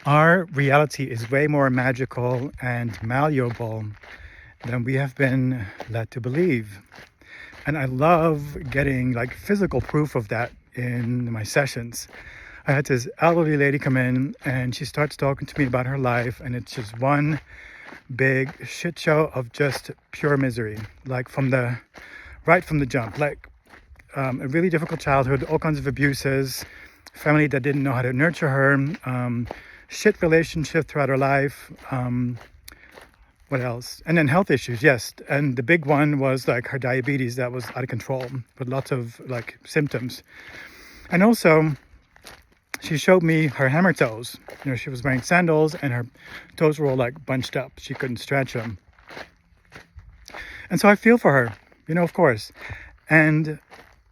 Our reality is way more magical and malleable than we have been led to believe. And I love getting like physical proof of that in my sessions. I had this elderly lady come in and she starts talking to me about her life, and it's just one big shit show of just pure misery, like right from the jump, like a really difficult childhood, all kinds of abuses, family that didn't know how to nurture her, shit relationship throughout her life. What else? And then health issues, yes. And the big one was like her diabetes that was out of control with lots of like symptoms. And also, she showed me her hammertoes. She was wearing sandals and her toes were all like bunched up. She couldn't stretch them. And so I feel for her, of course. And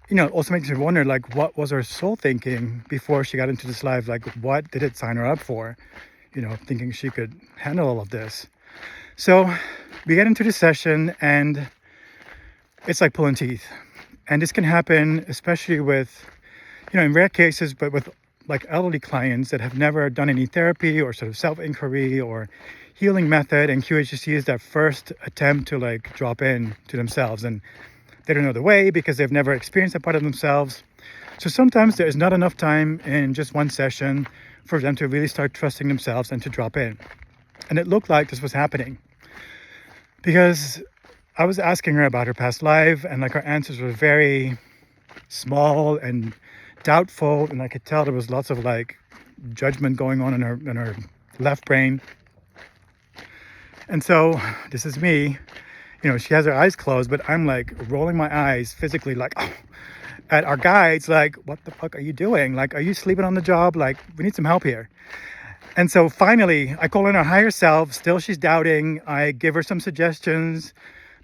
it also makes me wonder, like, what was her soul thinking before she got into this life? Like, what did it sign her up for? Thinking she could handle all of this. So we get into the session and it's like pulling teeth. And this can happen, especially with, in rare cases, but with like elderly clients that have never done any therapy or sort of self-inquiry or healing method. And QHHT is their first attempt to like drop in to themselves. And they don't know the way because they've never experienced that part of themselves. So sometimes there is not enough time in just one session for them to really start trusting themselves and to drop in. And it looked like this was happening because I was asking her about her past life, and like her answers were very small and doubtful, and I could tell there was lots of like judgment going on in her left brain. And so this is me, she has her eyes closed, but I'm like rolling my eyes physically, like at our guides, like, what the fuck are you doing? Like, are you sleeping on the job? Like, we need some help here. And so finally I call in her higher self. Still she's doubting. I give her some suggestions,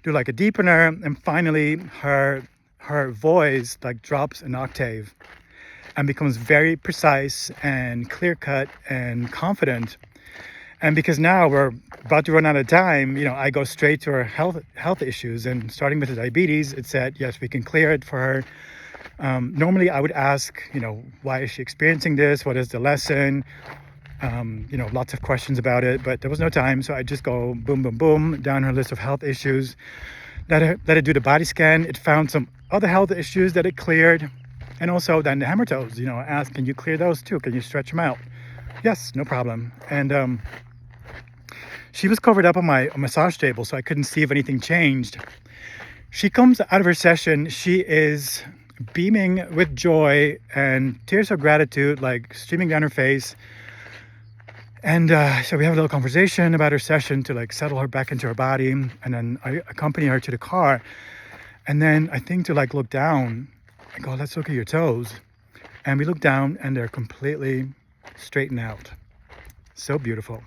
do like a deepener, and finally her voice like drops an octave and becomes very precise and clear cut and confident. And because now we're about to run out of time, I go straight to her health issues, and starting with the diabetes, it said, yes, we can clear it for her. Normally I would ask, why is she experiencing this? What is the lesson? Lots of questions about it, but there was no time. So I just go boom, boom, boom down her list of health issues. Let it do the body scan. It found some other health issues that it cleared. And also then the hammertoes, I asked, can you clear those too? Can you stretch them out? Yes, no problem. And she was covered up on my massage table, so I couldn't see if anything changed. She comes out of her session. She is beaming with joy and tears of gratitude, like streaming down her face. And so we have a little conversation about her session to like settle her back into her body. And then I accompany her to the car. And then I think to like look down and go, let's look at your toes. And we look down and they're completely straightened out. So beautiful.